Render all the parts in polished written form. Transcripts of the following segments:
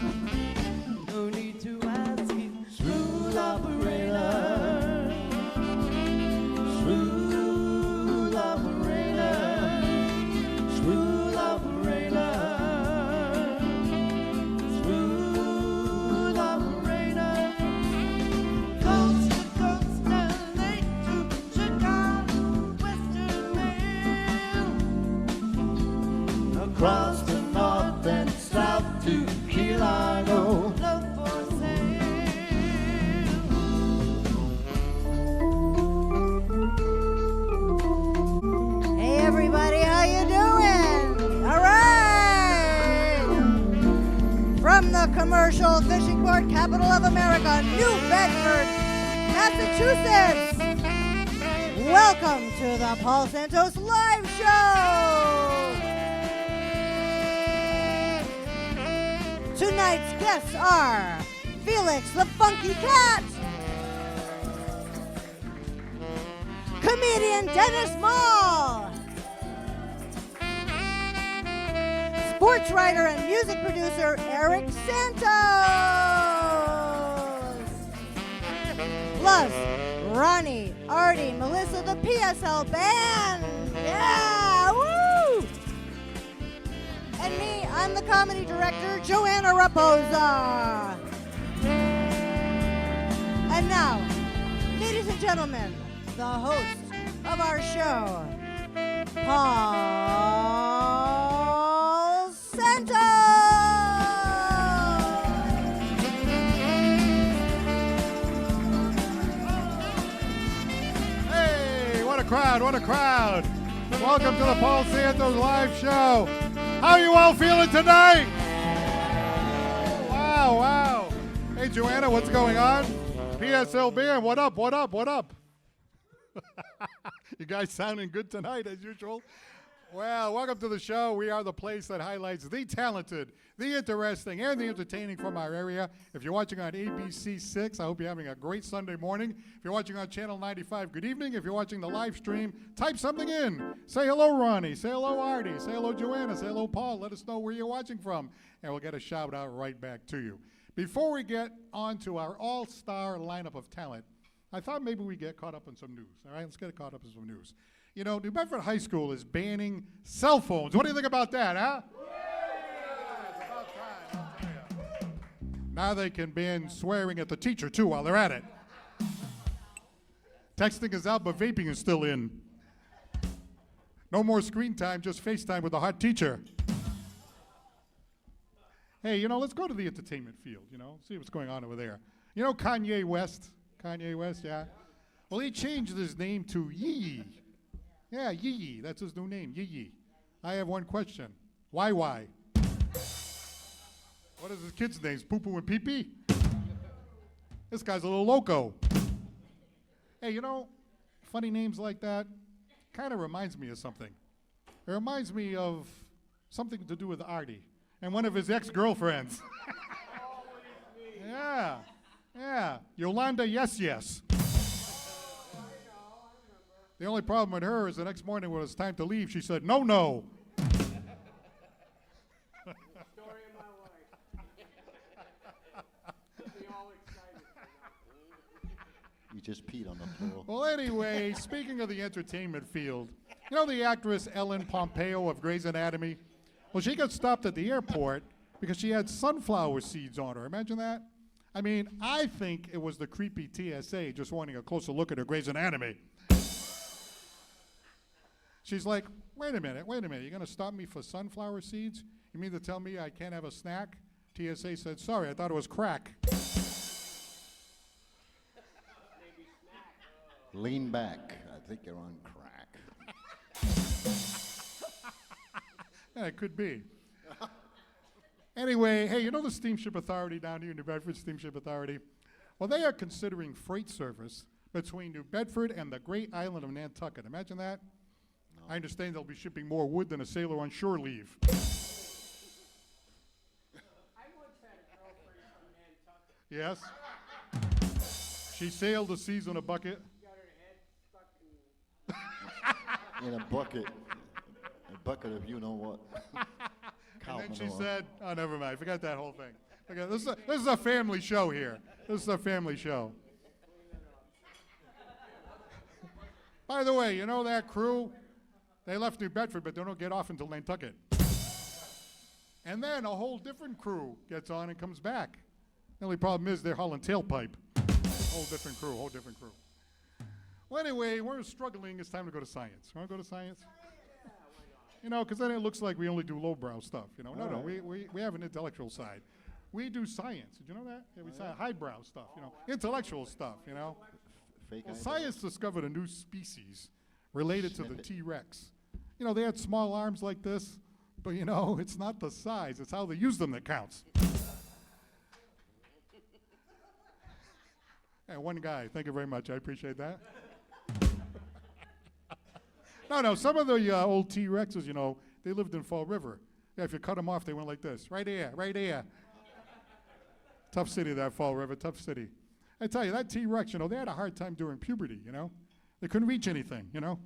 No need to ask it. Smooth operator. Smooth operator. Smooth operator. Smooth operator. Coast to coast, LA to Chicago, Western Mail. Across the north and south to Key Largo. Love for sale. Hey everybody, how you doing? All right. From the commercial fishing port capital of America, New Bedford, Massachusetts. Welcome to the Paul Santos Live Show. Tonight's guests are Felix the Funky Cat, comedian Dennis Mall, sports writer and music producer Eric Santos, plus Ronnie, Artie, Melissa, the PSL band. Yeah, woo! And me, I'm the comedy director, Joanna Raposa. And now, ladies and gentlemen, the host of our show, Paul Santo. Hey, what a crowd, what a crowd. Welcome to the Paul Santos Live Show. How you all feeling tonight? Wow, wow. Hey, Joanna, what's going on? PSL band, what up, what up, what up? You guys sounding good tonight, as usual. Well, welcome to the show. We are the place that highlights the talented, the interesting, and the entertaining from our area. If you're watching on ABC6, I hope you're having a great Sunday morning. If you're watching on Channel 95, good evening. If you're watching the live stream, type something in. Say hello, Ronnie. Say hello, Artie. Say hello, Joanna. Say hello, Paul. Let us know where you're watching from, and we'll get a shout out right back to you. Before we get on to our all-star lineup of talent, I thought maybe we get caught up on some news. All right, let's get caught up on some news. You know, New Bedford High School is banning cell phones. What do you think about that, huh? Yeah, it's about time, I'll tell you. Now they can ban swearing at the teacher, too, while they're at it. Texting is out, but vaping is still in. No more screen time, just FaceTime with the hot teacher. Hey, you know, let's go to the entertainment field, you know, see what's going on over there. You know Kanye West? Kanye West, yeah? Well, he changed his name to Yee. Yeah, Yee. That's his new name, Yee. I have one question. Why? What is his kid's name? Poo Poo and Pee Pee? This guy's a little loco. Hey, you know, funny names like that kind of reminds me of something. It reminds me of something to do with Artie and one of his ex-girlfriends. Yeah. Yolanda Yes. The only problem with her is the next morning when it was time to leave, she said, no. Story of my life. Be all excited. You just peed on the floor. Well, anyway, speaking of the entertainment field, you know the actress Ellen Pompeo of Grey's Anatomy? Well, she got stopped at the airport because she had sunflower seeds on her. Imagine that. I mean, I think it was the creepy TSA just wanting a closer look at her Grey's Anatomy. She's like, wait a minute, you're going to stop me for sunflower seeds? You mean to tell me I can't have a snack? TSA said, sorry, I thought it was crack. Lean back. I think you're on crack. Yeah, it could be. Anyway, hey, you know the Steamship Authority down here, New Bedford Steamship Authority? Well, they are considering freight service between New Bedford and the great island of Nantucket. Imagine that. No. I understand they'll be shipping more wood than a sailor on shore leave. I once had a girlfriend from Nantucket. Yes? She sailed the seas in a bucket. Got her head stuck In a bucket. A bucket of you know what. And then she said, oh, never mind, forget that whole thing. Okay, this is a family show here. This is a family show. By the way, you know that crew? They left New Bedford, but they don't get off until Nantucket. And then a whole different crew gets on and comes back. The only problem is they're hauling tailpipe. Whole different crew, whole different crew. Well, anyway, we're struggling. It's time to go to science. Want to go to science? You know, because then it looks like we only do lowbrow stuff. You know, no, we have an intellectual side. We do science. Did you know that? Yeah, we say highbrow stuff. You know, intellectual stuff. You know. Fake Well, eyebrows. science discovered a new species related to the T-Rex. You know, they had small arms like this, but you know, it's not the size, it's how they use them that counts. Hey, one guy, thank you very much, I appreciate that. No, some of the old T-Rexes, you know, they lived in Fall River. Yeah, if you cut them off, they went like this, right here, right here. Tough city, that Fall River, tough city. I tell you, that T-Rex, you know, they had a hard time during puberty, you know? They couldn't reach anything, you know?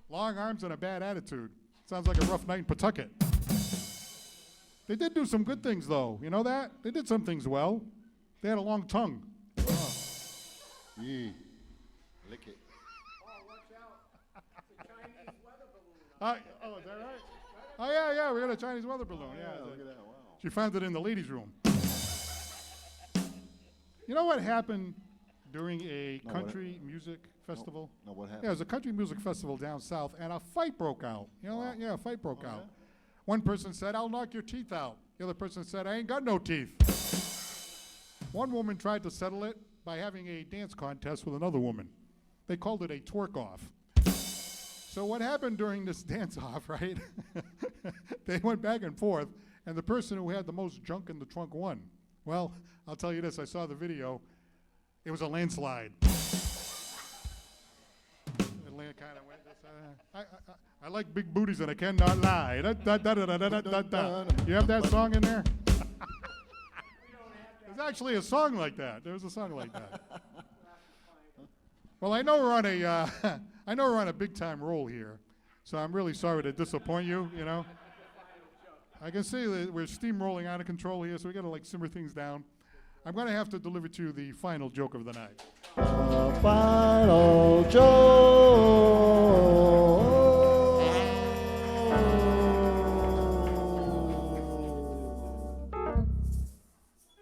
Long arms and a bad attitude. Sounds like a rough night in Pawtucket. They did do some good things, though. You know that? They did some things well. They had a long tongue. Yee. Lick it. Oh, watch out. It's a Chinese weather balloon. Oh, is that right? Oh, yeah, we got a Chinese weather balloon. Yeah, Look at that. Wow. she found it in the ladies' room. You know what happened during a No, country music festival? No, what Yeah, happened? it was a country music festival down south, and a fight broke out. You know that? Yeah, a fight broke Oh, out. yeah? One person said, "I'll knock your teeth out." The other person said, "I ain't got no teeth." One woman tried to settle it by having a dance contest with another woman. They called it a twerk-off. So what happened during this dance-off, right? They went back and forth, and the person who had the most junk in the trunk won. Well, I'll tell you this, I saw the video. It was a landslide. Kind of went this, I like big booties and I cannot lie. You have that song in there? There's actually a song like that. There's a song like that. Well, I know we're on a I know we're on a big time roll here, so I'm really sorry to disappoint you. You know, I can see that we're steamrolling out of control here, so we got to like simmer things down. I'm going to have to deliver to you the final joke of the night. The final joke.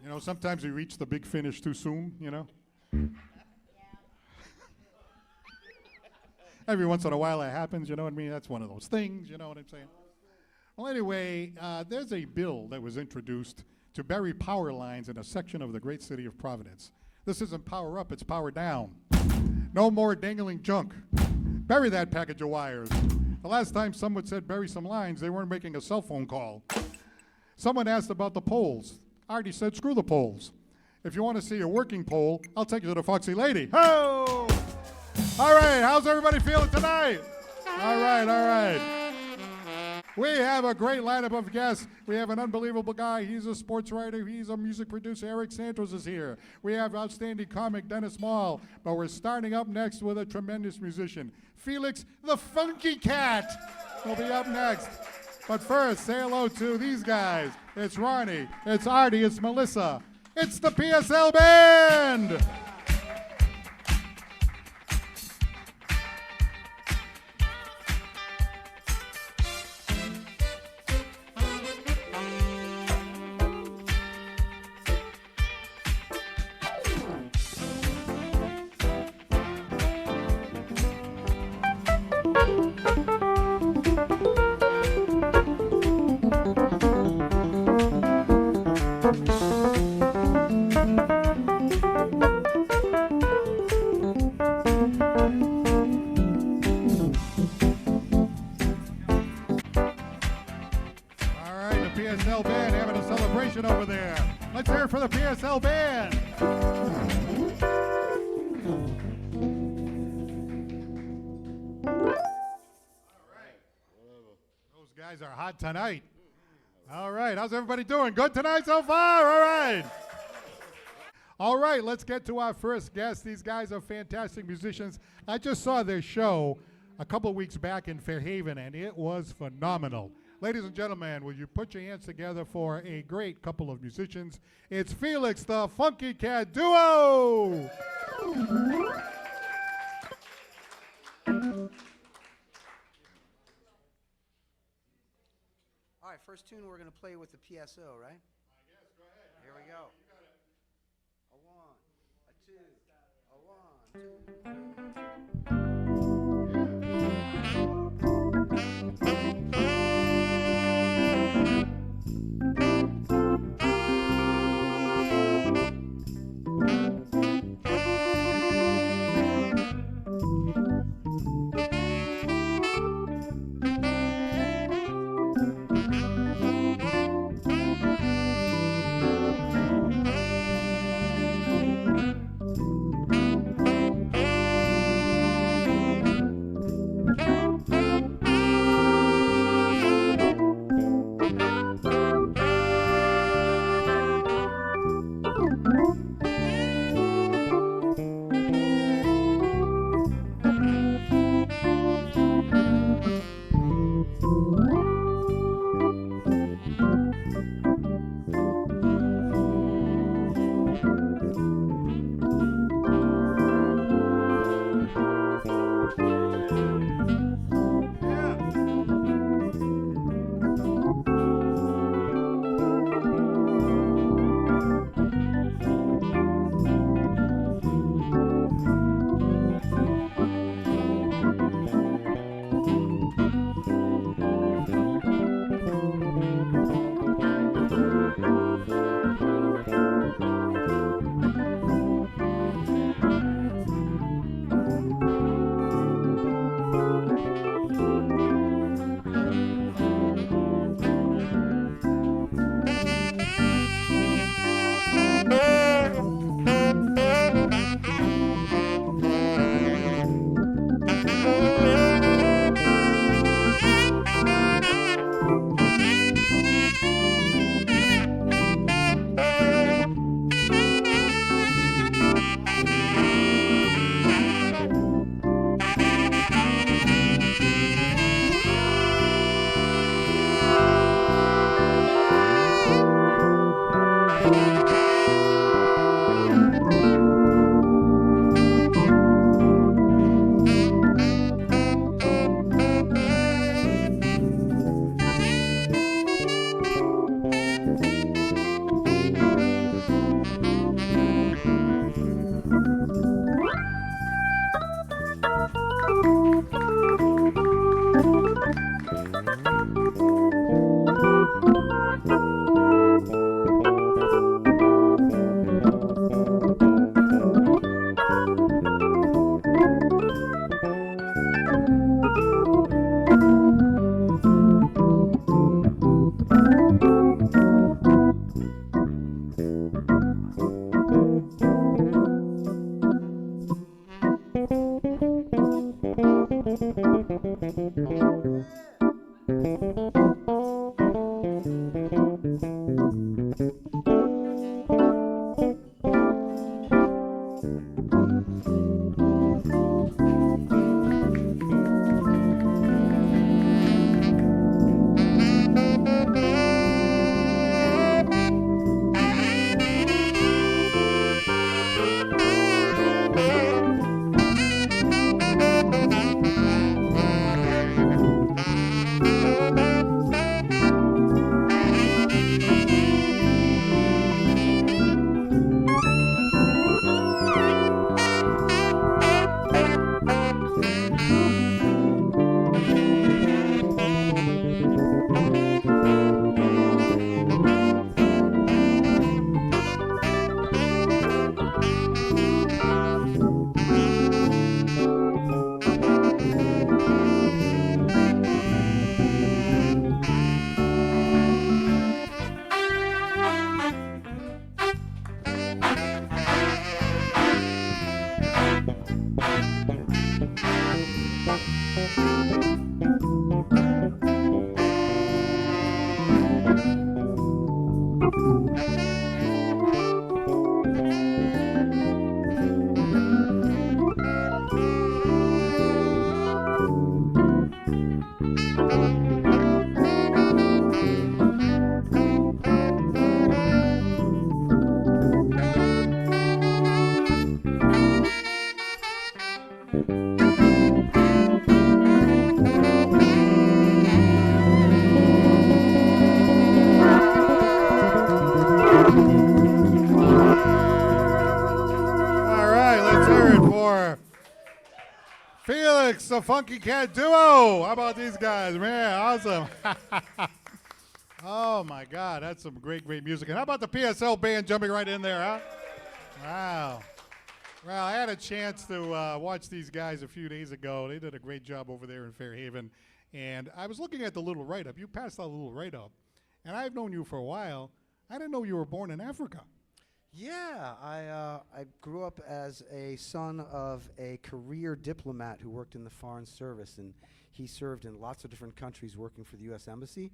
You know, sometimes we reach the big finish too soon. You know. Every once in a while that happens, you know what I mean? That's one of those things, you know what I'm saying? Well, anyway, there's a bill that was introduced to bury power lines in a section of the great city of Providence. This isn't power up, it's power down. No more dangling junk. Bury that package of wires. The last time someone said bury some lines, they weren't making a cell phone call. Someone asked about the poles. Artie said, screw the poles. If you want to see a working pole, I'll take you to the Foxy Lady. Ho! All right, how's everybody feeling tonight? All right. We have a great lineup of guests. We have an unbelievable guy. He's a sports writer. He's a music producer. Eric Santos is here. We have outstanding comic Dennis Mall. But we're starting up next with a tremendous musician. Felix the Funky Cat will be up next. But first, say hello to these guys. It's Ronnie. It's Artie. It's Melissa. It's the PSL Band. PSL Band having a celebration over there. Let's hear it for the PSL Band. All right. Those guys are hot tonight. All right. How's everybody doing? Good tonight so far? All right. All right. Let's get to our first guest. These guys are fantastic musicians. I just saw their show a couple weeks back in Fairhaven, and it was phenomenal. Ladies and gentlemen, will you put your hands together for a great couple of musicians? It's Felix the Funky Cat Duo! All right, first tune we're going to play with the PSO, right? Yes, go ahead. Here we go. You got it. A one, a two, a one, two, three. Felix the Funky Cat duo. How about these guys, man? Awesome. Oh my God, that's some great, great music. And how about the PSL band jumping right in there, huh? Wow. Well, I had a chance to watch these guys a few days ago. They did a great job over there in Fairhaven. And I was looking at the little write-up. You passed out a little write-up. And I've known you for a while. I didn't know you were born in Africa. Yeah, I grew up as a son of a career diplomat who worked in the Foreign Service, and he served in lots of different countries working for the U.S. Embassy.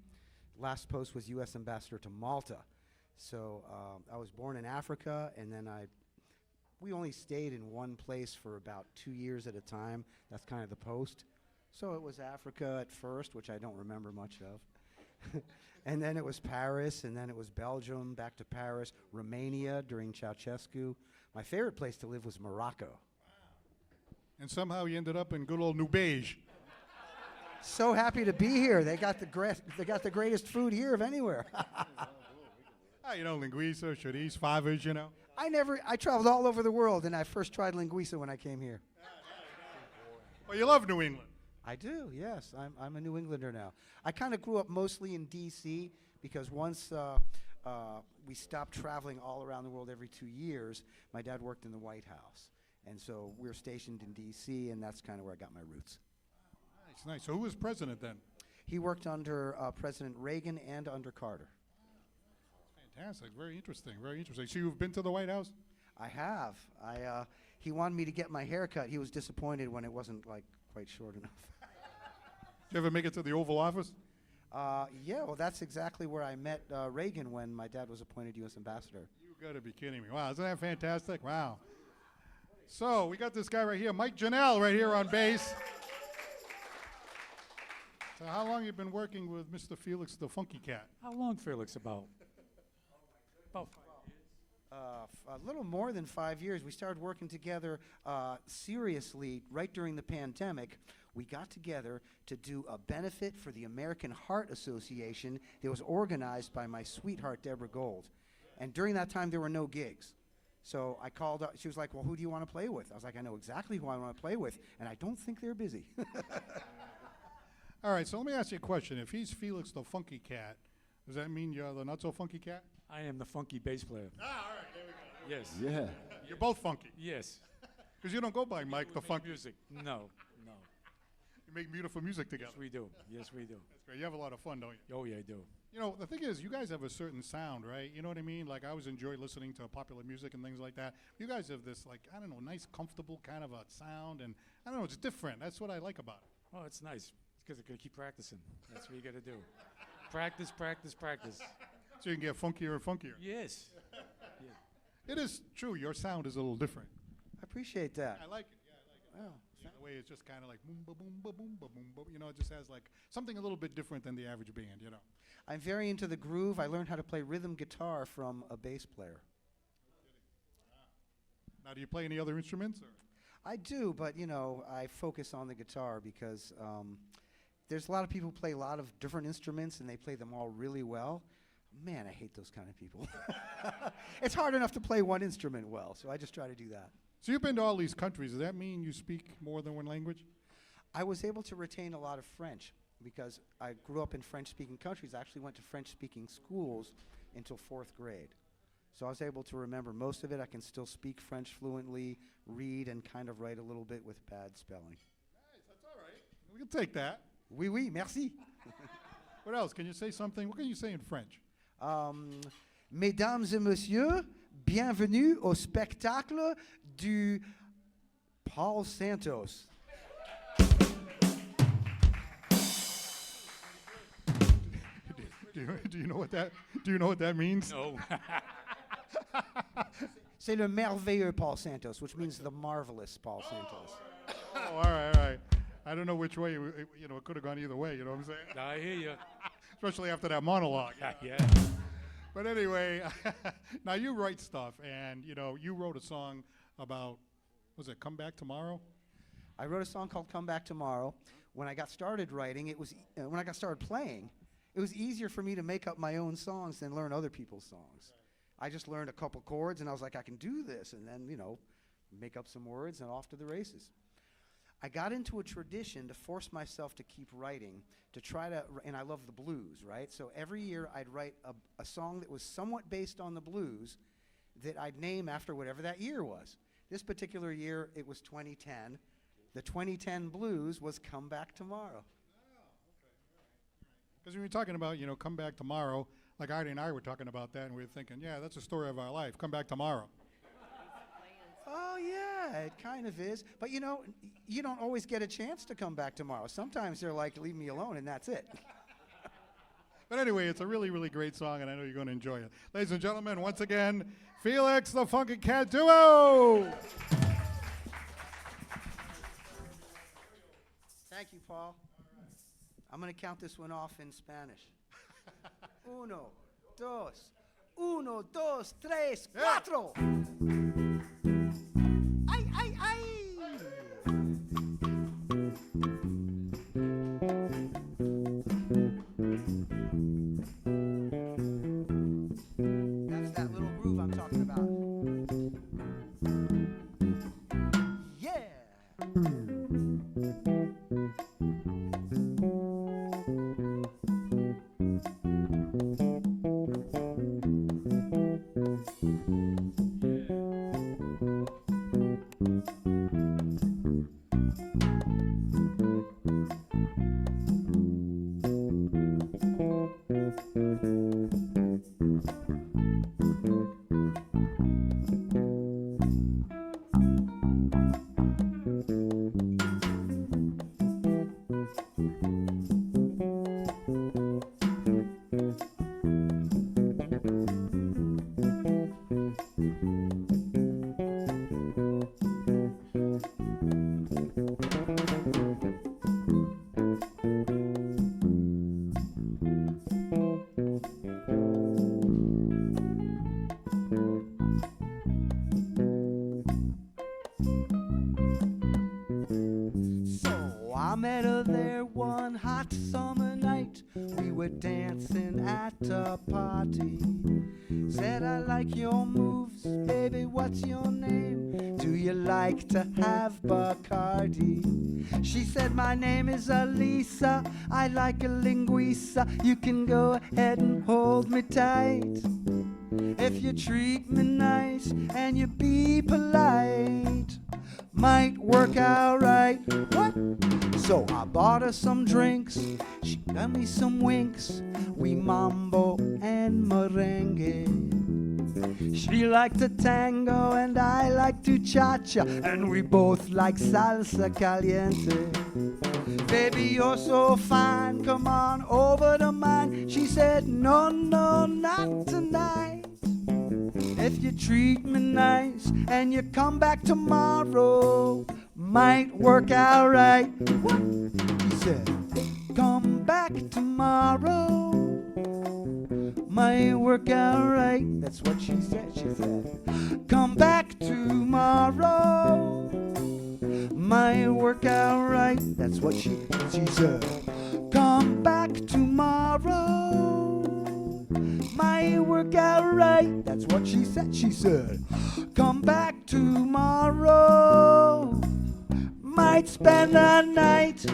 Last post was U.S. Ambassador to Malta. So I was born in Africa, and then we only stayed in one place for about 2 years at a time. That's kind of the post. So it was Africa at first, which I don't remember much of. And then it was Paris, and then it was Belgium, back to Paris, Romania during Ceausescu. My favorite place to live was Morocco. And somehow you ended up in good old New Beige. So happy to be here. They got the greatest food here of anywhere. You know, linguiça, chorizo, favas, you know. I traveled all over the world, and I first tried linguiça when I came here. Well, you love New England. I do, yes. I'm a New Englander now. I kind of grew up mostly in D.C. because once we stopped traveling all around the world every 2 years, my dad worked in the White House. And so we were stationed in D.C., and that's kind of where I got my roots. Nice, nice. So who was president then? He worked under President Reagan and under Carter. Fantastic. Very interesting. Very interesting. So you've been to the White House? I have. He wanted me to get my hair cut. He was disappointed when it wasn't quite short enough. Did you ever make it to the Oval Office? Yeah, well, that's exactly where I met Reagan when my dad was appointed U.S. Ambassador. You got to be kidding me. Wow, isn't that fantastic? Wow. So we got this guy right here, Mike Janelle, right here on bass. So how long you been working with Mr. Felix the Funky Cat? How long, Felix? About 5 years. A little more than 5 years. We started working together seriously right during the pandemic. We got together to do a benefit for the American Heart Association that was organized by my sweetheart, Deborah Gold. And during that time, there were no gigs. So I called up. She was like, well, who do you want to play with? I was like, I know exactly who I want to play with, and I don't think they're busy. All right, so let me ask you a question. If he's Felix the Funky Cat, does that mean you're the not-so-funky cat? I am the funky bass player. Ah, all right, there we go. Yes. Yeah. You're both funky. Yes. Because you don't go by Mike the We make Funky. music. No. You make beautiful music together. Yes, we do. Yes, we do. That's great. You have a lot of fun, don't you? Oh, yeah, I do. You know, the thing is, you guys have a certain sound, right? You know what I mean? Like, I always enjoy listening to popular music and things like that. You guys have this, like, I don't know, nice, comfortable kind of a sound, and I don't know, it's different. That's what I like about it. Oh, it's nice. It's because I got to keep practicing. That's what you got to do. Practice, practice, practice. So you can get funkier and funkier. Yes. It is true, your sound is a little different. I appreciate that. I like it, yeah, I like it. Oh, The way it's just kind of like boom, ba boom, ba boom, ba boom, ba. You know, it just has like something a little bit different than the average band, you know. I'm very into the groove. I learned how to play rhythm guitar from a bass player. Now, do you play any other instruments? Or? I do, but I focus on the guitar because there's a lot of people who play a lot of different instruments and they play them all really well. Man, I hate those kind of people. It's hard enough to play one instrument well, so I just try to do that. So you've been to all these countries. Does that mean you speak more than one language? I was able to retain a lot of French because I grew up in French-speaking countries. I actually went to French-speaking schools until 4th grade. So I was able to remember most of it. I can still speak French fluently, read, and kind of write a little bit with bad spelling. Nice, that's all right. We can take that. Oui, oui, merci. What else? Can you say something? What can you say in French? Mesdames et messieurs, bienvenue au spectacle du Paul Santos. Do you know what that? Do you know what that means? No. C'est le merveilleux Paul Santos, which means the marvelous Paul Santos. Oh, all right, all right. I don't know which way. It could have gone either way. You know what I'm saying? I hear you. Especially after that monologue. Yeah. But anyway, now you write stuff, and you wrote a song about, was it Come Back Tomorrow? I wrote a song called Come Back Tomorrow. When I got started writing, when I got started playing, it was easier for me to make up my own songs than learn other people's songs. I just learned a couple chords, and I was like, I can do this, and then, make up some words and off to the races. I got into a tradition to force myself to keep writing, to try to, and I love the blues, right? So every year I'd write a song that was somewhat based on the blues that I'd name after whatever that year was. This particular year, it was 2010. The 2010 blues was Come Back Tomorrow. Because we were talking about, come back tomorrow, like Artie and I were talking about that, and we were thinking, yeah, that's the story of our life. Come back tomorrow. Oh, yeah, it kind of is. But, you don't always get a chance to come back tomorrow. Sometimes they're like, leave me alone, and that's it. But anyway, it's a really, really great song, and I know you're going to enjoy it. Ladies and gentlemen, once again, Felix the Funky Cat Duo! Thank you, Paul. I'm going to count this one off in Spanish. Uno, dos, tres, cuatro. Ay, ay, ay. That's that little groove I'm talking about. Yeah. I met her there one hot summer night. We were dancing at a party. Said, I like your moves, baby, what's your name? Do you like to have Bacardi? She said, my name is Elisa, I like a linguiça. You can go ahead and hold me tight. If you treat me nice and you be polite, might work out right. What? So I bought her some drinks, she got me some winks. We mambo and merengue. She liked to tango and I like to cha-cha, and we both like salsa caliente. Baby, you're so fine, come on over to mine. She said, no, no, not tonight. If you treat me nice and you come back tomorrow, might work out right. What? He said, come back tomorrow, might work out right. That's what she said. She said, come back tomorrow, might work out right. That's what she said. Come back tomorrow, might work out right. That's what she said. She said, come back tomorrow, might spend the night.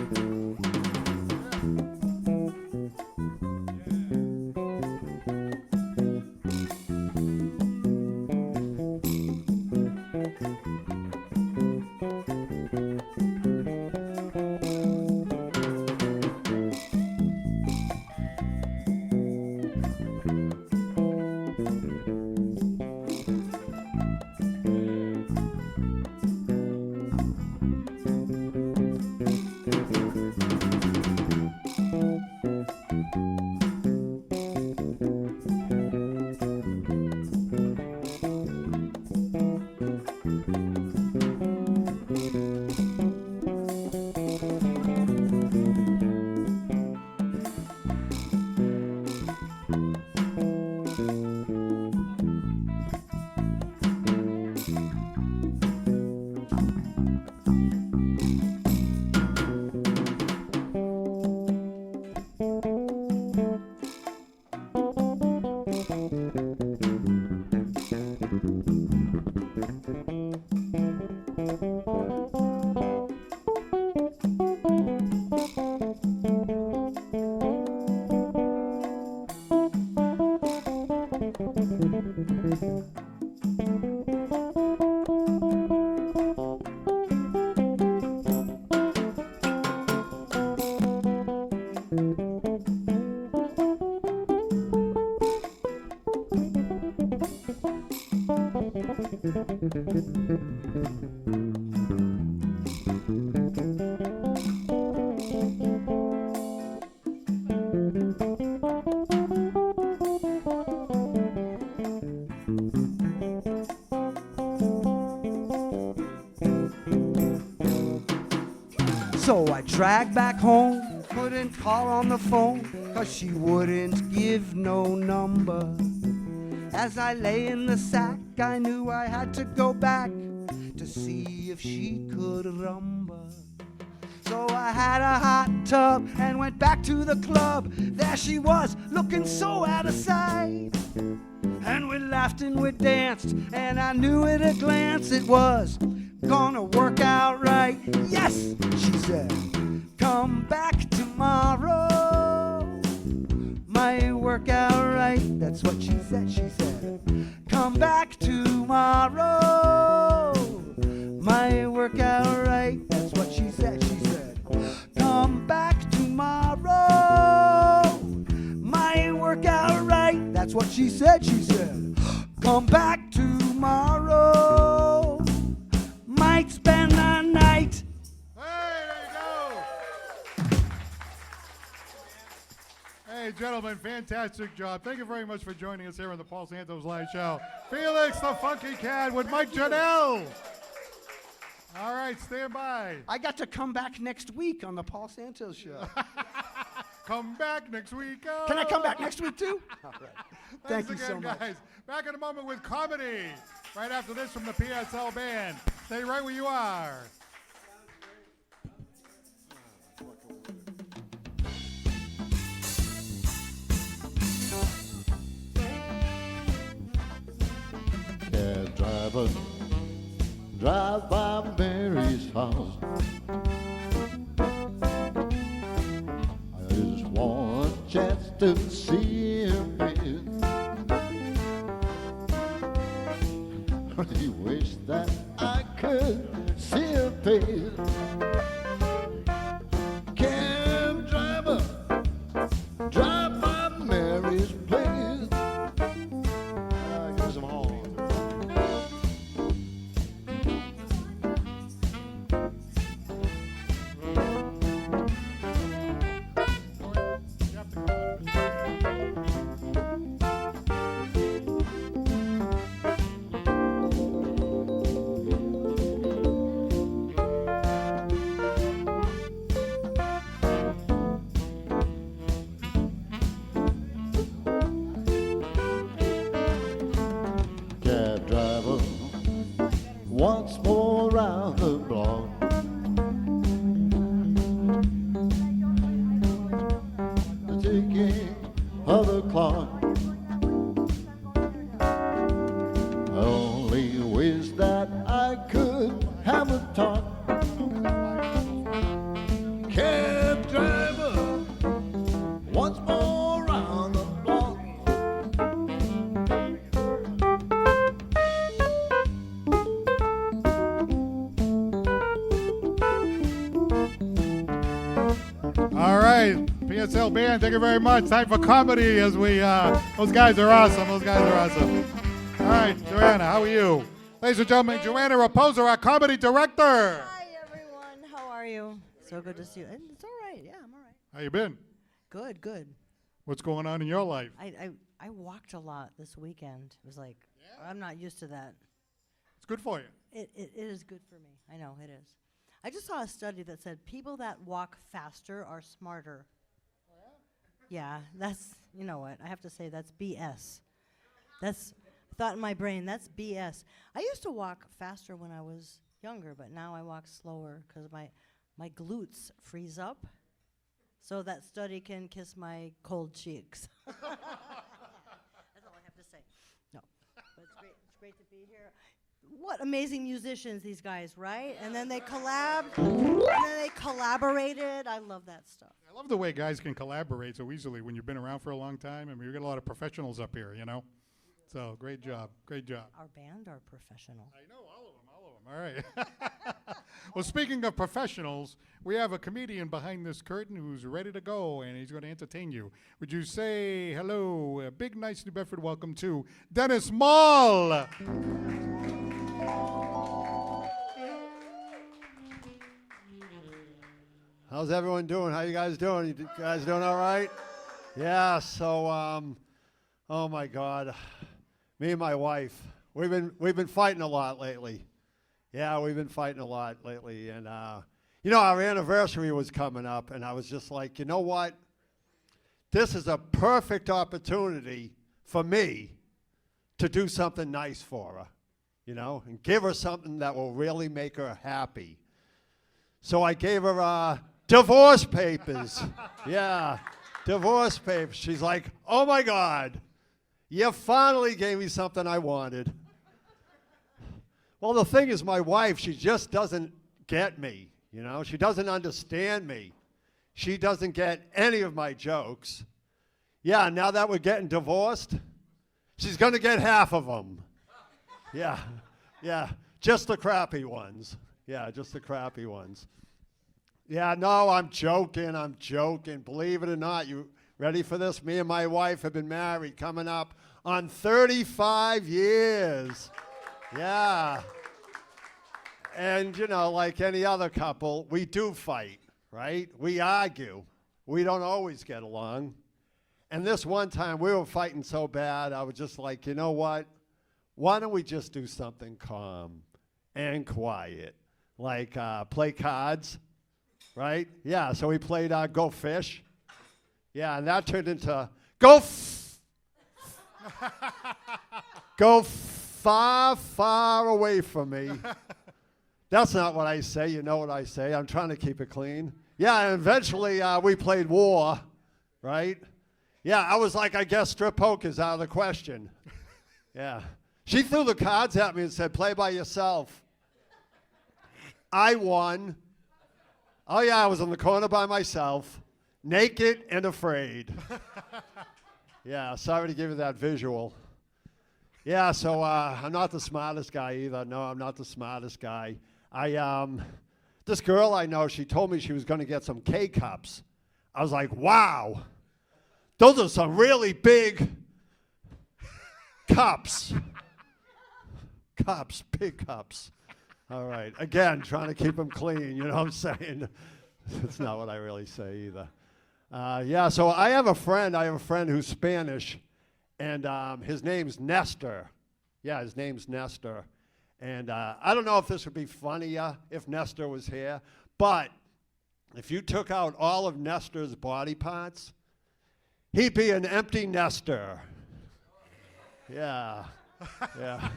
So I dragged back home, couldn't call on the phone, 'cause she wouldn't give no number. As I lay in the sack, I knew I had to go back to see if she could rumble. So I had a hot tub and went back to the club. There she was, looking so out of sight. And we laughed and we danced, and I knew at a glance it was gonna work out right. Yes, she said, come back tomorrow. Might work out right. That's what she said. She said, come back tomorrow. Might work out right. That's what she said. She said, come back tomorrow. Might work out right. That's what she said. She said, come back tomorrow. Might spend the night. Hey, there you go. Hey, gentlemen, fantastic job. Thank you very much for joining us here on the Paul Santos Live Show. Felix the Funky Cat with Mike Janelle. All right, stand by. I got to come back next week on the Paul Santos show. Come back next week. Oh. Can I come back next week too? All right. Thanks Thank you again, so much. guys. Back in a moment with comedy. Right after this from the PSL band. Stay right where you are. Cab driver, drive by Mary's house. I just want a chance to see him again. He wished that I could see him face. Cab driver, drive by Mary's place. Give some horn. Cab driver, once more round the block. The ticking of the clock. I only wish that I could have a talk. Cab driver, once more round the block. All right, PSL band, thank you very much. Time for comedy as we, those guys are awesome. Those guys are awesome. All right, Joanna, how are you? Ladies and gentlemen, Joanna Raposo, our comedy director. Hi, everyone. How are you? So good to see you. And it's all right. Yeah, I'm all right. How you been? Good, good. What's going on in your life? I walked a lot this weekend. It was like, I'm not used to that. It's good for you. It is good for me. I know, it is. I just saw a study that said people that walk faster are smarter. Yeah, that's, you know what, I have to say that's BS. That's, thought in my brain, that's BS. I used to walk faster when I was younger, but now I walk slower because my glutes freeze up. So that study can kiss my cold cheeks. That's all I have to say. No, but it's great to be here. What amazing musicians these guys, right? And then they collaborated. I love that stuff. I love the way guys can collaborate so easily when you've been around for a long time. I mean, we got a lot of professionals up here, you know? So great job. Great job. Our band are professional. I know, all of them. All right. Well, speaking of professionals, we have a comedian behind this curtain who's ready to go, and he's going to entertain you. Would you say hello, a big, nice New Bedford welcome to Dennis Mall? How's everyone doing? How you guys doing? You guys doing all right? Yeah, so, oh my God. Me and my wife, we've been fighting a lot lately. Yeah, we've been fighting a lot lately. And, you know, our anniversary was coming up, and I was just like, you know what? This is a perfect opportunity for me to do something nice for her, you know, and give her something that will really make her happy. So I gave her divorce papers. Yeah, divorce papers. She's like, oh my God, you finally gave me something I wanted. Well, the thing is, my wife, she just doesn't get me, you know? She doesn't understand me. She doesn't get any of my jokes. Yeah, now that we're getting divorced, she's gonna get half of them. Yeah, just the crappy ones. Yeah, just the crappy ones. Yeah, no, I'm joking. Believe it or not, you ready for this? Me and my wife have been married coming up on 35 years. Yeah. And, you know, like any other couple, we do fight, right? We argue. We don't always get along. And this one time, we were fighting so bad, I was just like, you know what? Why don't we just do something calm and quiet? Like play cards. Right? Yeah, so we played Go Fish. Yeah, and that turned into Go far, far away from me. That's not what I say. You know what I say. I'm trying to keep it clean. Yeah, and eventually we played War, right? Yeah, I was like, I guess strip poker's out of the question. Yeah. She threw the cards at me and said, play by yourself. I won. Oh, yeah, I was in the corner by myself, naked and afraid. Yeah, sorry to give you that visual. Yeah, so I'm not the smartest guy either. No, I'm not the smartest guy. This girl I know, she told me she was going to get some K-cups. I was like, wow, those are some really big cups. Big cups. All right. Again, trying to keep them clean, you know what I'm saying? That's not what I really say either. Yeah, so I have a friend who's Spanish, and his name's Nestor. Yeah, his name's Nestor. And I don't know if this would be funnier if Nestor was here, but if you took out all of Nestor's body parts, he'd be an empty nester. Yeah. An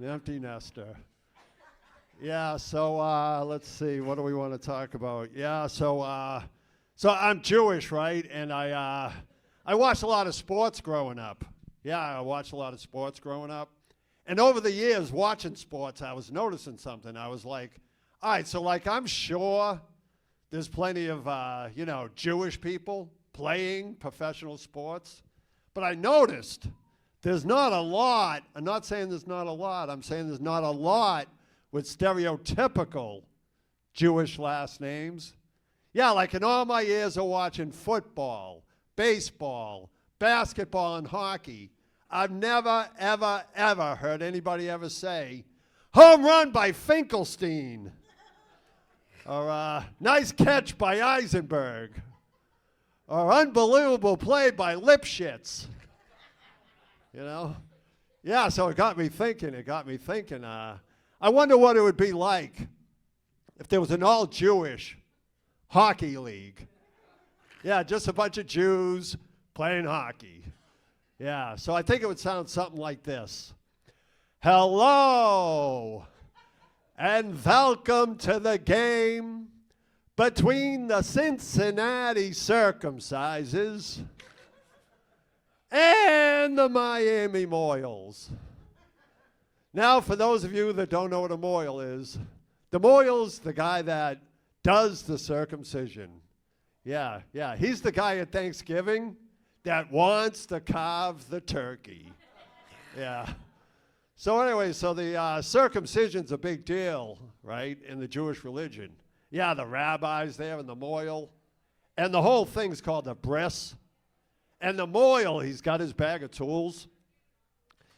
empty nester. Yeah, so let's see, what do we want to talk about? Yeah, so I'm Jewish, right? And I watched a lot of sports growing up. Yeah, I watched a lot of sports growing up. And over the years, watching sports, I was noticing something. I was like, all right, so like I'm sure there's plenty of, Jewish people playing professional sports. But I noticed there's not a lot. I'm not saying there's not a lot. I'm saying there's not a lot with stereotypical Jewish last names. Yeah, like in all my years of watching football, baseball, basketball, and hockey, I've never, ever, ever heard anybody ever say, home run by Finkelstein, or nice catch by Eisenberg, or unbelievable play by Lipschitz. You know? Yeah, so it got me thinking. I wonder what it would be like if there was an all-Jewish hockey league. Yeah, just a bunch of Jews playing hockey. Yeah, so I think it would sound something like this. Hello, and welcome to the game between the Cincinnati Circumcises and the Miami Moyles. Now, for those of you that don't know what a Moyle is, the Moyle's the guy that does the circumcision. Yeah, he's the guy at Thanksgiving that wants to carve the turkey. Yeah. So anyway, so the circumcision's a big deal, right, in the Jewish religion. Yeah, the rabbis there and the moil. And the whole thing's called the bris. And the moil, he's got his bag of tools.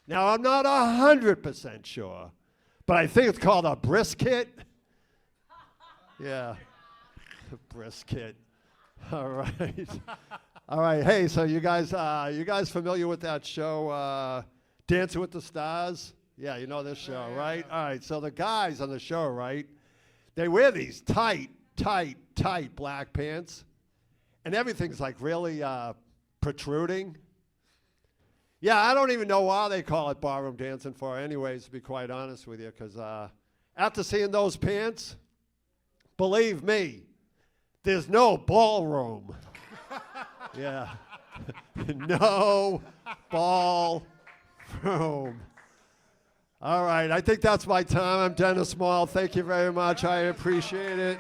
Now, I'm not 100% sure, but I think it's called a brisket. Yeah, brisket. All right. All right. Hey, so you guys familiar with that show, Dancing with the Stars? Yeah, you know this show, right? All right. So the guys on the show, right? They wear these tight black pants, and everything's like really protruding. Yeah, I don't even know why they call it ballroom dancing for, anyways, to be quite honest with you, because after seeing those pants, believe me, there's no ballroom. Yeah. No ballroom. All right, I think that's my time. I'm Dennis Small. Thank you very much. I appreciate it.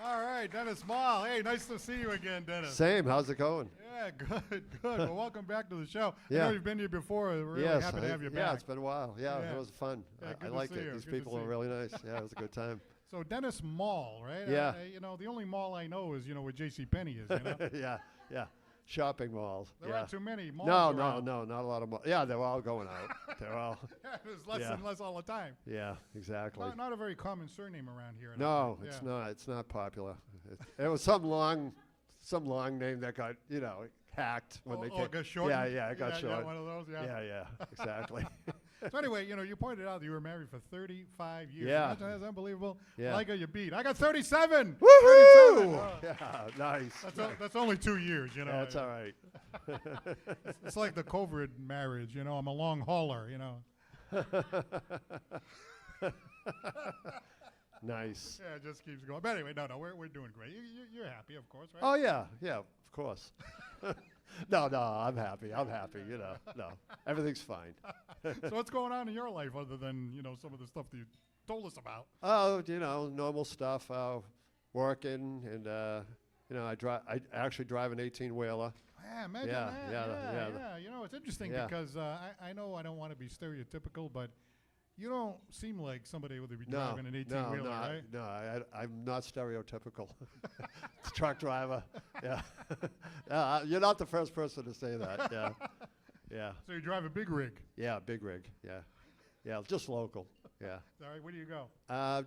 All right, Dennis Small. Hey, nice to see you again, Dennis. Same. How's it going? Yeah, good. Well, welcome back to the show. Yeah. I know you've been here before. We're really Yes, happy to have you back. Yeah, it's been a while. Yeah, Yeah. it was fun. Yeah, I good to liked see it. you. These Good to people see were you. really nice. Yeah, it was a good time. So Dennis Mall, right? Yeah. The only mall I know is, where J.C. Penney is, Yeah. Shopping malls. There yeah. aren't too many malls No, around. not a lot of malls. Yeah, they're all going out. They're all. Yeah, there's less Yeah. and less all the time. Yeah, exactly. Not a very common surname around here. I don't No, think. it's Yeah. not. It's not popular. It was some long name that got hacked when they came. It got shortened? Yeah, it got Yeah, shortened. one of those, yeah. Yeah, exactly. So anyway, you pointed out that you were married for 35 years. Yeah. That's unbelievable. Yeah. I like how you beat. I got 37. Woohoo! 37. Yeah, nice. That's only 2 years, That's all right. It's like the COVID marriage, I'm a long hauler, Nice. Yeah, it just keeps going. But anyway, no, we're doing great. You're happy, of course, right? Oh yeah, of course. No, I'm happy. No, everything's fine. So what's going on in your life other than, some of the stuff that you told us about? Oh, normal stuff. Working and I actually drive an 18-wheeler. Yeah, imagine Yeah, that. yeah. It's interesting Yeah. because I know I don't want to be stereotypical, but you don't seem like somebody who would be No, driving an 18-wheeler, right? No, I'm not stereotypical. Truck driver. Yeah. You're not the first person to say that. Yeah. Yeah. So you drive a big rig. Yeah, big rig. Yeah, just local. Yeah. All right, where do you go?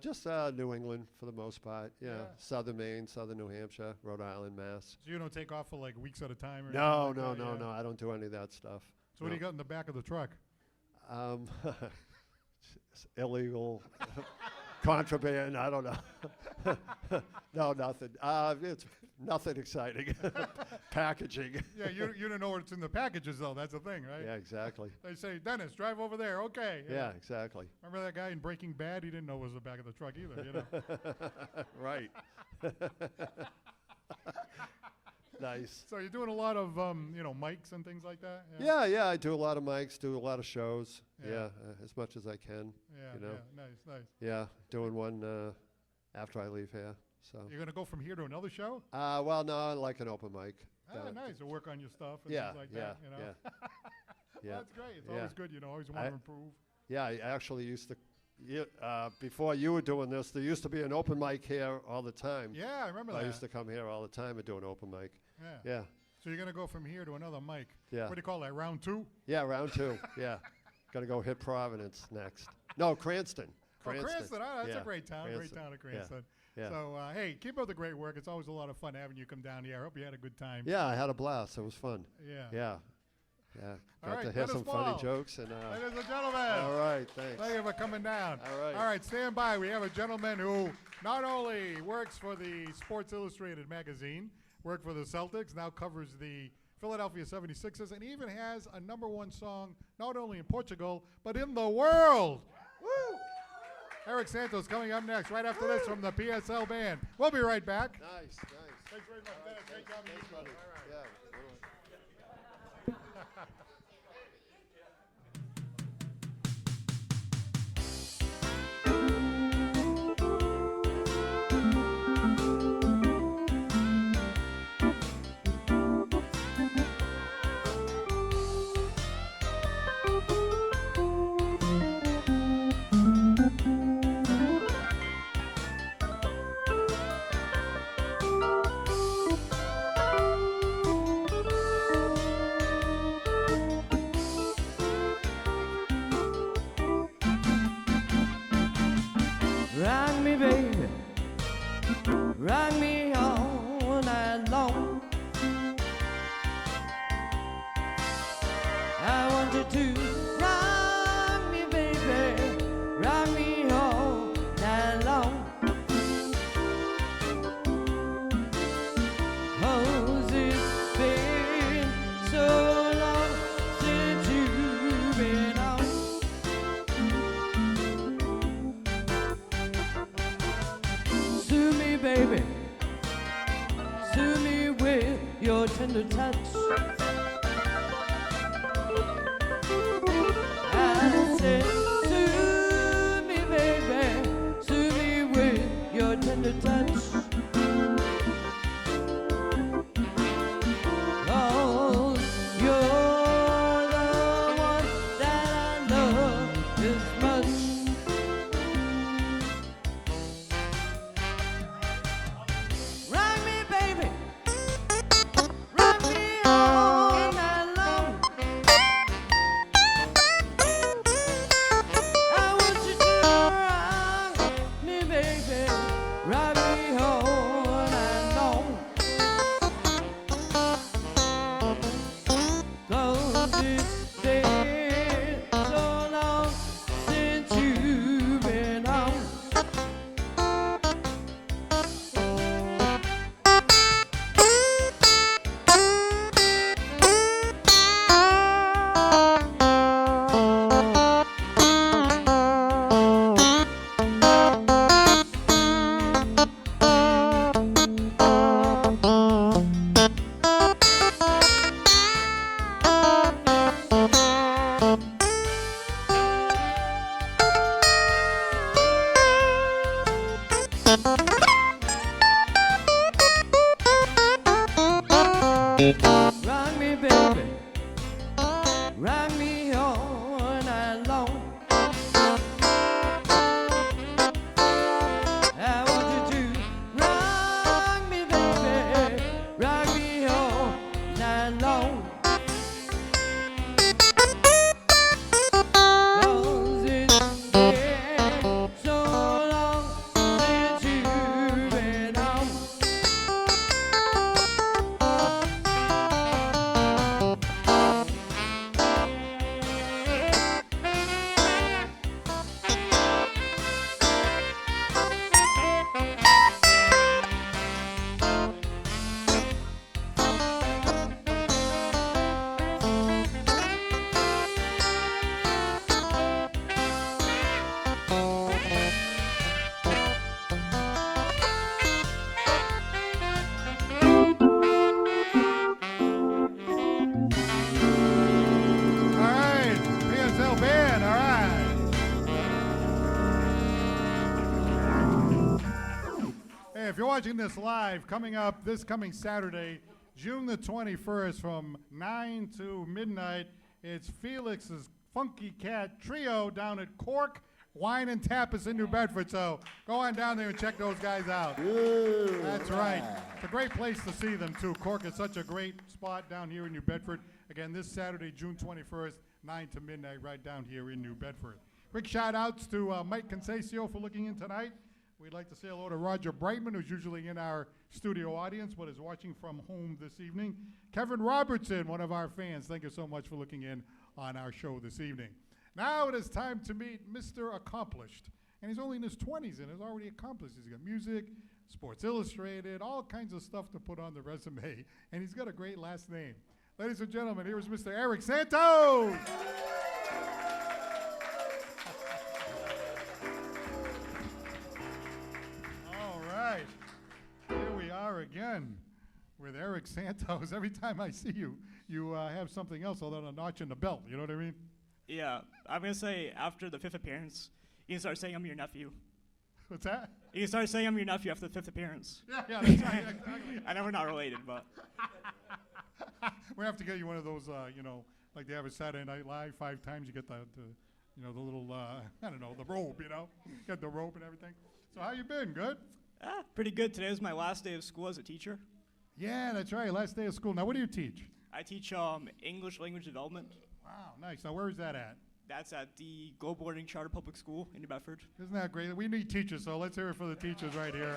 Just New England for the most part. Yeah. Southern Maine, southern New Hampshire, Rhode Island, Mass. So you don't take off for like weeks at a time? Or No, anything like that? no. I don't do any of that stuff. So what do you got in the back of the truck? Illegal contraband. I don't know. No, nothing. It's nothing exciting. Packaging. Yeah, you don't know what's in the packages, though. That's the thing, right? Yeah, exactly. They say, Dennis, drive over there. Okay. Yeah, exactly. Remember that guy in Breaking Bad? He didn't know it was the back of the truck either, Right. Nice. So you're doing a lot of, mics and things like that? Yeah. I do a lot of mics, do a lot of shows. Yeah. Yeah, as much as I can. Yeah, nice. Yeah, doing one after I leave here. So. You're going to go from here to another show? Well, no, I like an open mic. Nice. To work on your stuff and Yeah, things like yeah, that, yeah. Well, that's great. It's Yeah. always good, always want to improve. Yeah, I actually used to. Before you were doing this, there used to be an open mic here all the time. Yeah, I remember that. I used to come here all the time and do an open mic. Yeah. So you're going to go from here to another mic. Yeah. What do you call that, round 2? Yeah, round 2. Yeah. Gonna go hit Providence next. No, Cranston. Cranston. Oh, that's Yeah, a great town. Cranston. Great town of Cranston. Yeah. So, hey, keep up the great work. It's always a lot of fun having you come down here. I hope you had a good time. Yeah, I had a blast. It was fun. Yeah. Yeah. All Got right, to hear Dennis some Ball. funny jokes and. Ladies and gentlemen. All right, thanks. Thank you for coming down. All right. Stand by. We have a gentleman who not only works for the Sports Illustrated magazine, worked for the Celtics, now covers the Philadelphia 76ers, and even has a #1 song not only in Portugal, but in the world. Woo! Eric Santos coming up next, right after this from the PSL band. We'll be right back. Nice. Thanks very much, Dennis. Great job. Thanks, buddy. All right. Yeah. you to rock me, baby, rock me all night long. 'Cause it's been so long since you've been on. Sue me, baby, sue me with your tender touch. I said, sue me, baby, sue me with your tender touch. Oh, you're the one that I love this much. Rock me, baby, rock me all night long. I want you to rock me, baby, rock me all night long. 'Cause it's been so long since you've been home. Rock me, baby, rock me all night long. I want you to rock me, baby, rock me all night long. 'Cause it's been so long since you've been home. All right, PSL band, all right. Hey, if you're watching this live, coming up this coming Saturday, June the 21st from 9 to midnight, it's Felix's Funky Cat Trio down at Cork Wine and Tapas in New Bedford. So go on down there and check those guys out. That's right. It's a great place to see them, too. Cork is such a great spot down here in New Bedford. Again, this Saturday, June 21st, 9 to midnight, right down here in New Bedford. Quick shout-outs to Mike Concesio for looking in tonight. We'd like to say hello to Roger Brightman, who's usually in our studio audience, but is watching from home this evening. Kevin Robertson, one of our fans, thank you so much for looking in on our show this evening. Now it is time to meet Mr. Accomplished. And he's only in his 20s and is already accomplished. He's got music, Sports Illustrated, all kinds of stuff to put on the resume. And he's got a great last name. Ladies and gentlemen, here is Mr. Eric Santos. All right. Here we are again with Eric Santos. Every time I see you, you have something else other than a notch in the belt. You know what I mean? Yeah, I'm going to say after the 5th appearance, you can start saying I'm your nephew. What's that? You can start saying I'm your nephew after the 5th appearance. Yeah, that's right. Exactly. I know we're not related, but We have to get you one of those, like they have a Saturday Night Live 5 times. You get the little, I don't know, the robe, Get the robe and everything. So how you been? Good? pretty good. Today was my last day of school as a teacher. Yeah, that's right. Last day of school. Now, what do you teach? I teach English language development. Wow, nice. Now, where is that at? That's at the Global Learning Charter Public School in New Bedford. Isn't that great? We need teachers, so let's hear it for the teachers right here.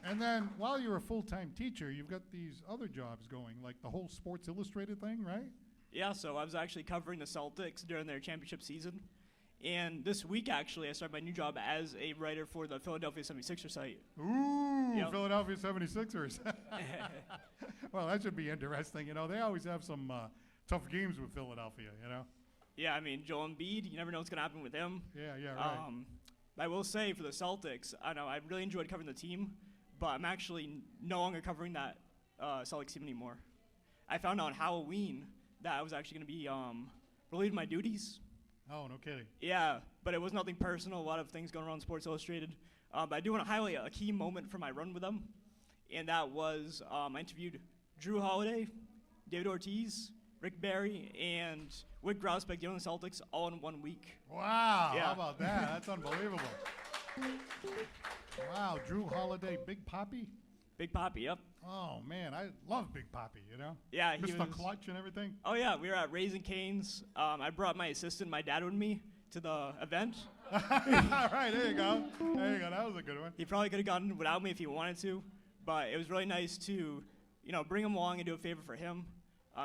And then while you're a full-time teacher, you've got these other jobs going, like the whole Sports Illustrated thing, right? Yeah, so I was actually covering the Celtics during their championship season. And this week, actually, I started my new job as a writer for the Philadelphia 76ers site. Ooh, Yep. Philadelphia 76ers. Well, that should be interesting. You know, they always have some tough games with Philadelphia, you know? Yeah, I mean, Joel Embiid, you never know what's going to happen with him. Yeah, right. I will say for the Celtics, I know I really enjoyed covering the team, but I'm actually no longer covering that Celtics team anymore. I found out on Halloween that I was actually going to be relieved of my duties. Oh, no kidding. Yeah, but it was nothing personal. A lot of things going on in Sports Illustrated. But I do want to highlight a key moment from my run with them, and that was I interviewed Drew Holiday, David Ortiz, Rick Barry, and Wick Grousbeck dealing the Celtics all in 1 week. Wow, Yeah. how about that? That's unbelievable. Wow, Drew Holiday, Big Poppy? Big Poppy, yep. Oh, man, I love Big Poppy, you know? Yeah, he Mr. was. Clutch and everything. Oh yeah, we were at Raising Cane's. I brought my assistant, my dad, with me to the event. All right, there you go. There you go. That was a good one. He probably could have gone without me if he wanted to, but it was really nice to, bring him along and do a favor for him.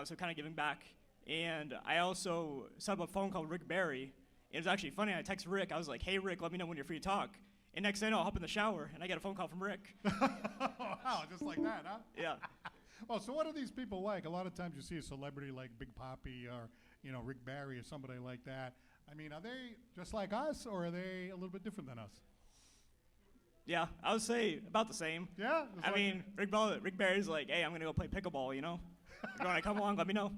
So kind of giving back. And I also set up a phone call with Rick Barry. It was actually funny. I texted Rick. I was like, "Hey Rick, let me know when you're free to talk." And next thing I know, I'll hop in the shower and I get a phone call from Rick. Wow, just like that, huh? Yeah. Well, so what are these people like? A lot of times you see a celebrity like Big Poppy or, Rick Barry or somebody like that. I mean, are they just like us or are they a little bit different than us? Yeah, I would say about the same. Yeah? It's I like- mean, Rick Barry's like, "Hey, I'm gonna go play pickleball. You want to come along? Let me know."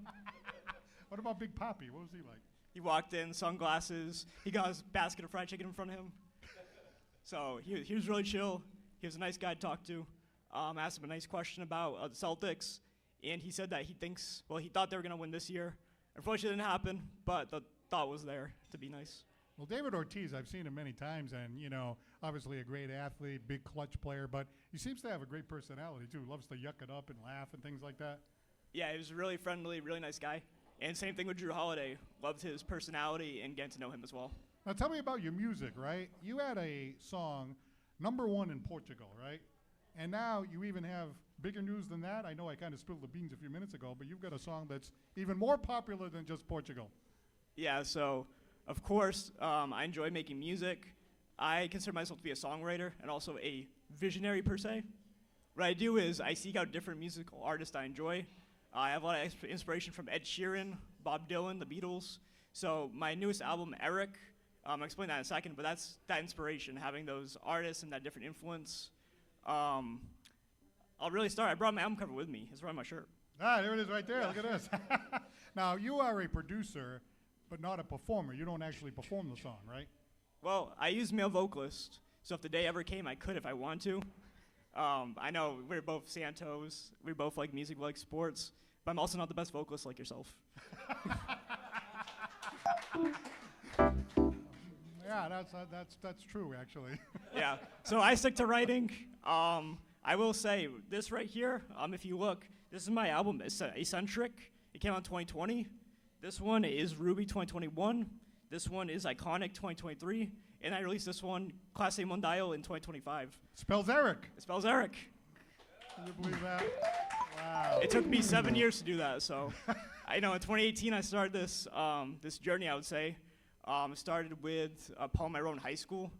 What about Big Poppy? What was he like? He walked in, sunglasses. He got his basket of fried chicken in front of him. So he was really chill. He was a nice guy to talk to. I asked him a nice question about the Celtics, and he said that he thought they were going to win this year. Unfortunately, it didn't happen, but the thought was there to be nice. Well, David Ortiz, I've seen him many times, and, obviously a great athlete, big clutch player, but he seems to have a great personality, too. Loves to yuck it up and laugh and things like that. Yeah, he was really friendly, really nice guy. And same thing with Drew Holiday. Loved his personality and getting to know him as well. Now, tell me about your music, right? You had a song, #1 in Portugal, right? And now you even have bigger news than that. I know I kind of spilled the beans a few minutes ago, but you've got a song that's even more popular than just Portugal. Yeah, so of course, I enjoy making music. I consider myself to be a songwriter and also a visionary per se. What I do is I seek out different musical artists I enjoy. I have a lot of inspiration from Ed Sheeran, Bob Dylan, the Beatles. So my newest album, Eric, I'll explain that in a second, but that's that inspiration, having those artists and that different influence. I'll really start. I brought my album cover with me. It's right on my shirt. Ah, there it is right there. Look at this. Now, you are a producer, but not a performer. You don't actually perform the song, right? Well, I use male vocalist, so if the day ever came, I could if I wanted to. I know we're both Santos. We both like music, we like sports, but I'm also not the best vocalist like yourself. Yeah, that's true, actually. Yeah, so I stick to writing. I will say, this right here, if you look, this is my album, it's Eccentric. It came out in 2020. This one is Ruby 2021. This one is Iconic 2023. And I released this one, Class A Mondial, in 2025. Spells Eric. It spells Eric. Can you believe that? Wow. It took me 7 years to do that, so I know in 2018 I started this this journey, I would say. Started with a poem I wrote in high school,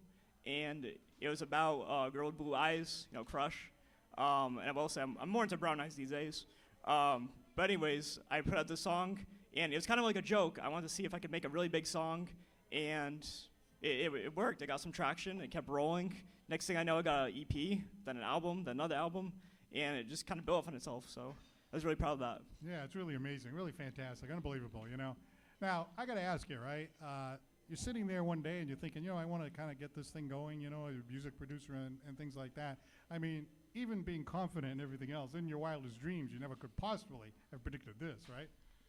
and it was about a girl with blue eyes, crush. And I will say I'm more into brown eyes these days. But anyways, I put out this song, and it was kind of like a joke. I wanted to see if I could make a really big song, and it worked. I got some traction. It kept rolling. Next thing I know, I got an EP, then an album, then another album, and it just kind of built up on itself. So I was really proud of that. Yeah, it's really amazing, really fantastic, unbelievable, Now, I got to ask you, right? You're sitting there one day and you're thinking, I want to kind of get this thing going, a music producer and things like that. I mean, even being confident and everything else, in your wildest dreams, you never could possibly have predicted this, right?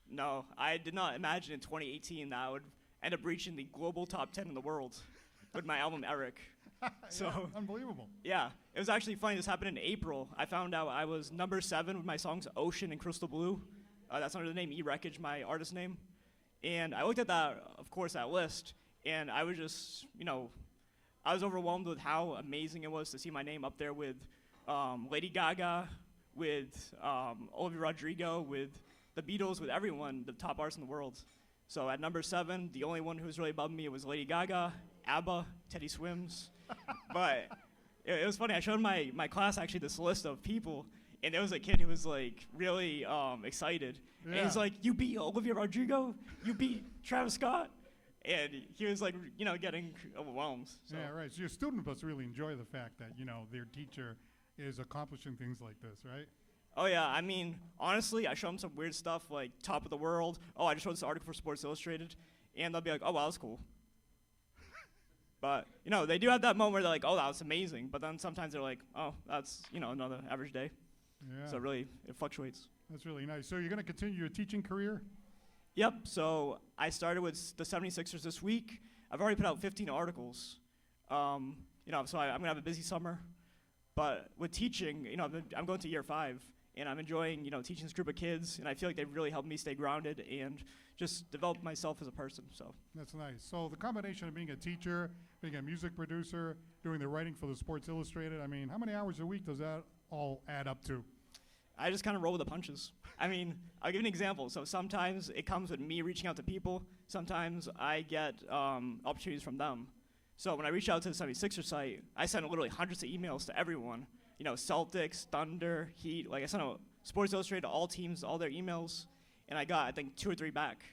No, I did not imagine in 2018 that I would end up reaching the global top 10 in the world with my album Eric. So Yeah, unbelievable. yeah, it was actually funny. This happened in April. I found out I was number 7 with my songs Ocean and Crystal Blue. That's under the name E-Wreckage, my artist name. And I looked at that, of course, that list, and I was just, I was overwhelmed with how amazing it was to see my name up there with Lady Gaga, with Olivia Rodrigo, with the Beatles, with everyone, the top artists in the world. So at number 7, the only one who was really above me was Lady Gaga, ABBA, Teddy Swims. But it was funny. I showed my class actually this list of people, and there was a kid who was like really excited. Yeah. And he's like, "You beat Olivia Rodrigo? You beat Travis Scott?" And he was like, getting overwhelmed. So. Yeah, right. So your student must really enjoy the fact that, their teacher is accomplishing things like this, right? Oh yeah, I mean, honestly, I show them some weird stuff like top of the world. Oh, I just wrote this article for Sports Illustrated, and they'll be like, "Oh, wow, that's cool." But they do have that moment where they're like, "Oh, that was amazing," but then sometimes they're like, "Oh, that's another average day." Yeah. So really, it fluctuates. That's really nice. So you're going to continue your teaching career? Yep. So I started with the 76ers this week. I've already put out 15 articles. So I'm gonna have a busy summer. But with teaching, I'm going to year 5. And I'm enjoying, teaching this group of kids, and I feel like they've really helped me stay grounded and just develop myself as a person. So That's nice. So the combination of being a teacher, being a music producer, doing the writing for the Sports Illustrated, I mean, how many hours a week does that all add up to? I just kind of roll with the punches. I mean, I'll give you an example. So sometimes it comes with me reaching out to people. Sometimes I get opportunities from them. So when I reach out to the 76er site, I send literally hundreds of emails to everyone. Celtics, Thunder, Heat. Like I sent out Sports Illustrated to all teams, all their emails, and I got, I think, 2 or 3 back.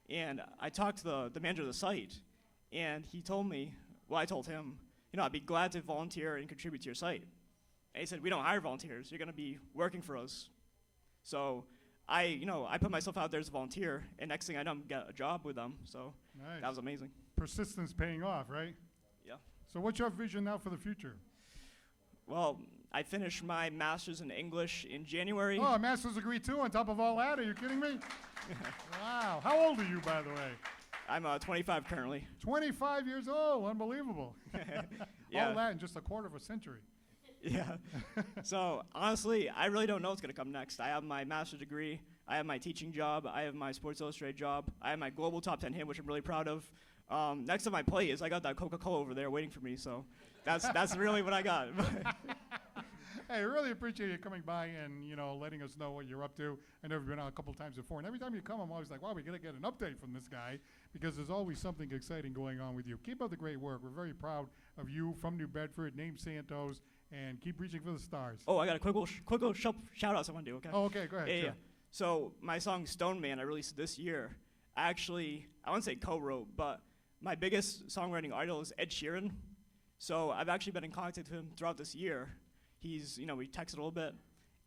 And I talked to the manager of the site, and he told me, well, I told him, I'd be glad to volunteer and contribute to your site. And he said, we don't hire volunteers. You're going to be working for us. So I put myself out there as a volunteer, and next thing I know, I'm get a job with them. So Nice. that was amazing. Persistence paying off, right? Yeah. So what's your vision now for the future? Well, I finished my master's in English in January. Oh, a master's degree too on top of all that? Are you kidding me? Wow. How old are you, by the way? I'm 25 currently. 25 years old. Unbelievable. Yeah. All that in just a quarter of a century. Yeah. So honestly, I really don't know what's going to come next. I have my master's degree. I have my teaching job. I have my Sports Illustrated job. I have my global top 10 hit, which I'm really proud of. Next on my plate is I got that Coca-Cola over there waiting for me. So that's really what I got. Hey, I really appreciate you coming by and, letting us know what you're up to. I know you've been on a couple times before, and every time you come, I'm always like, wow, we got to get an update from this guy, because there's always something exciting going on with you. Keep up the great work. We're very proud of you from New Bedford, named Santos, and keep reaching for the stars. Oh, I got a quick little shout out I want to do, okay? Oh, okay, go ahead. Yeah, sure. yeah. So my song Stone Man I released this year. I wouldn't say co-wrote, but my biggest songwriting idol is Ed Sheeran. So I've actually been in contact with him throughout this year. He's, we texted a little bit.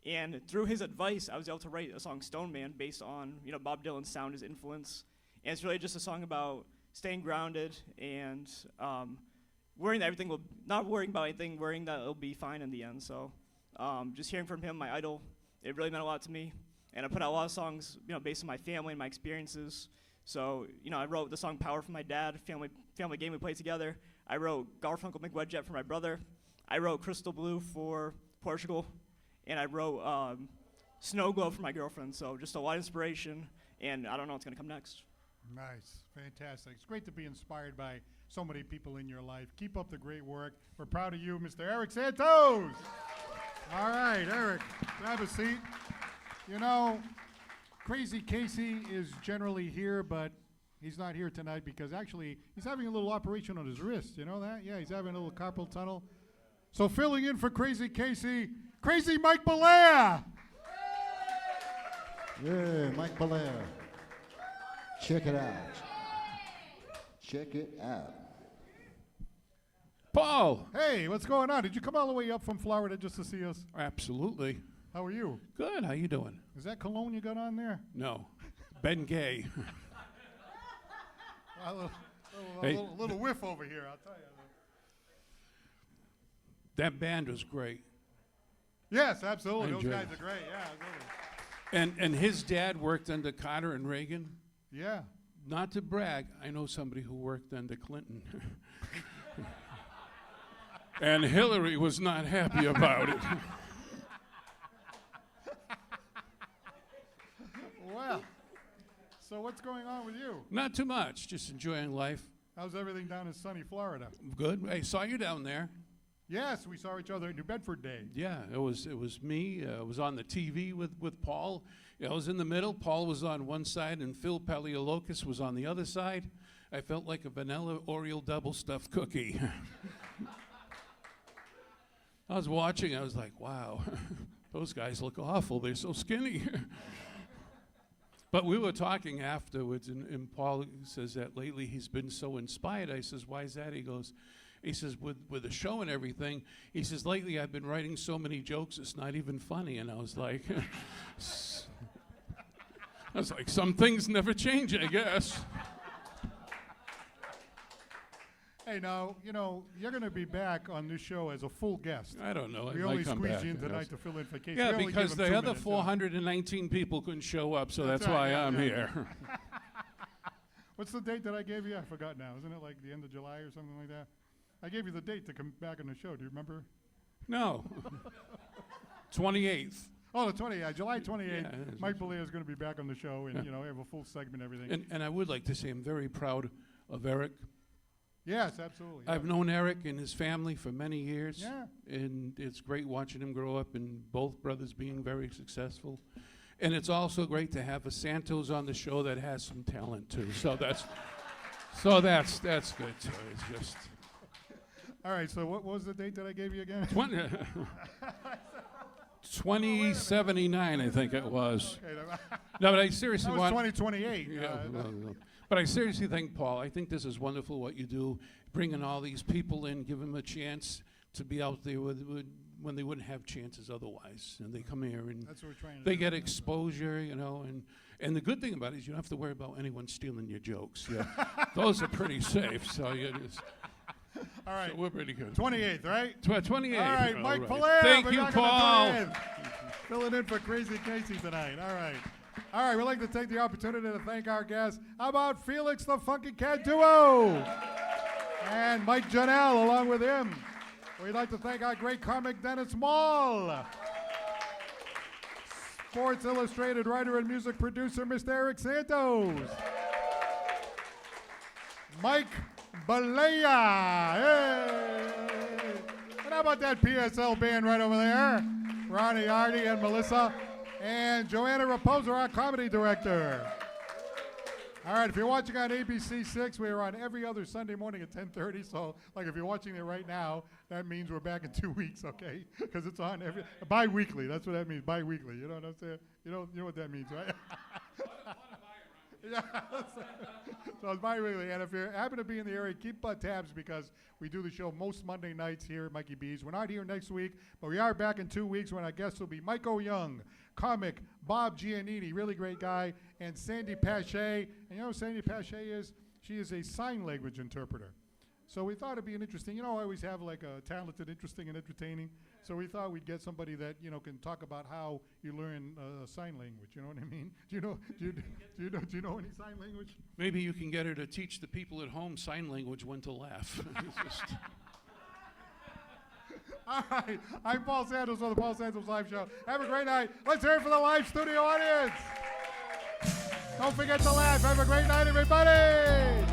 And through his advice, I was able to write a song Stone Man based on, Bob Dylan's sound, his influence. And it's really just a song about staying grounded and worrying that not worrying about anything, worrying that it'll be fine in the end. So just hearing from him, my idol, it really meant a lot to me. And I put out a lot of songs, based on my family and my experiences. So, I wrote the song Power for my dad, family game we played together. I wrote Garfunkel McWedjet for my brother. I wrote Crystal Blue for Portugal. And I wrote Snow Globe for my girlfriend. So just a lot of inspiration, and I don't know what's going to come next. Nice. Fantastic. It's great to be inspired by so many people in your life. Keep up the great work. We're proud of you, Mr. Eric Santos. All right, Eric, grab a seat. Crazy Casey is generally here, but he's not here tonight because actually he's having a little operation on his wrist. You know that? Yeah, he's having a little carpal tunnel. So filling in for Crazy Casey, Crazy Mike Belair. Yeah, Mike Belair. Check it out. Check it out. Paul! Hey, what's going on? Did you come all the way up from Florida just to see us? Absolutely. How are you? Good. How you doing? Is that cologne you got on there? No. Ben Gay. A little whiff over here, I'll tell you. That band was great. Yes, absolutely. I Those enjoyed guys it. are great. Yeah, absolutely. And his dad worked under Carter and Reagan. Yeah. Not to brag, I know somebody who worked under Clinton. And Hillary was not happy about it. Well, so what's going on with you? Not too much, just enjoying life. How's everything down in sunny Florida? Good. I saw you down there. Yes, we saw each other at New Bedford Day. Yeah, it was me. I was on the TV with Paul. I was in the middle. Paul was on one side, and Phil Paleolocus was on the other side. I felt like a vanilla Oreo double stuffed cookie. I was watching. I was like, wow, those guys look awful. They're so skinny. But we were talking afterwards, and Paul says that lately he's been so inspired. I says, why is that? He says, with the show and everything, he says, lately I've been writing so many jokes, it's not even funny. And I was like, some things never change, I guess. Hey, now, you're going to be back on this show as a full guest. I don't know. We only squeezed you in tonight to fill in for Casey. Yeah, because the other 419 people couldn't show up, so that's right, why I'm here. What's the date that I gave you? I forgot now. Isn't it like the end of July or something like that? I gave you the date to come back on the show. Do you remember? No. 28th. Oh, the 28th. July 28th. Yeah, Mike Bellea is going to be back on the show, and, have a full segment and everything. And I would like to say I'm very proud of Eric. Yes, absolutely. I've known Eric and his family for many years. Yeah. And it's great watching him grow up and both brothers being very successful. And it's also great to have a Santos on the show that has some talent too. So that's good too. It's just all right, so what was the date that I gave you again? 2079, I think it was. Okay, No, but I seriously that was want 2028. Yeah, no. But I seriously think, Paul, I think this is wonderful what you do, bringing all these people in, give them a chance to be out there when they wouldn't have chances otherwise. And they come here and That's what we're trying to they do. get exposure, and the good thing about it is you don't have to worry about anyone stealing your jokes. Yeah. Those are pretty safe, so you just... All right. So we're pretty good. 28th, right? 28th. All right, Mike Bellea. Thank we're you, back on the Paul. 28th. Filling in for Crazy Casey tonight. All right. All right, we'd like to take the opportunity to thank our guests. How about Felix the Funky Cat Duo? And Mike Janelle along with him. We'd like to thank our great comic Dennis Mall. Sports Illustrated writer and music producer, Mr. Eric Santos. Mike Bellea. Hey. And how about that PSL band right over there? Ronnie Hardy and Melissa. And Joanna Raposa, our comedy director. All right, if you're watching on ABC6, we are on every other Sunday morning at 10:30. So, if you're watching it right now, that means we're back in 2 weeks, okay? Because it's on bi-weekly. That's what that means, bi-weekly. You know what I'm saying? You know what that means, right? Yeah. So it's bi-weekly. And if you happen to be in the area, keep tabs because we do the show most Monday nights here at Mikey B's. We're not here next week, but we are back in 2 weeks when our guests will be Mike Young, comic Bob Giannini, really great guy, and Sandy Pache. And you know who Sandy Pache is? She is a sign language interpreter. So we thought it'd be an interesting, I always have a talented, interesting, and entertaining. So we thought we'd get somebody that, can talk about how you learn sign language. You know what I mean? Do you know any sign language? Maybe you can get her to teach the people at home sign language when to laugh. All right, I'm Paul Santos on the Paul Santos Live Show. Have a great night. Let's hear it for the live studio audience. Don't forget to laugh. Have a great night, everybody.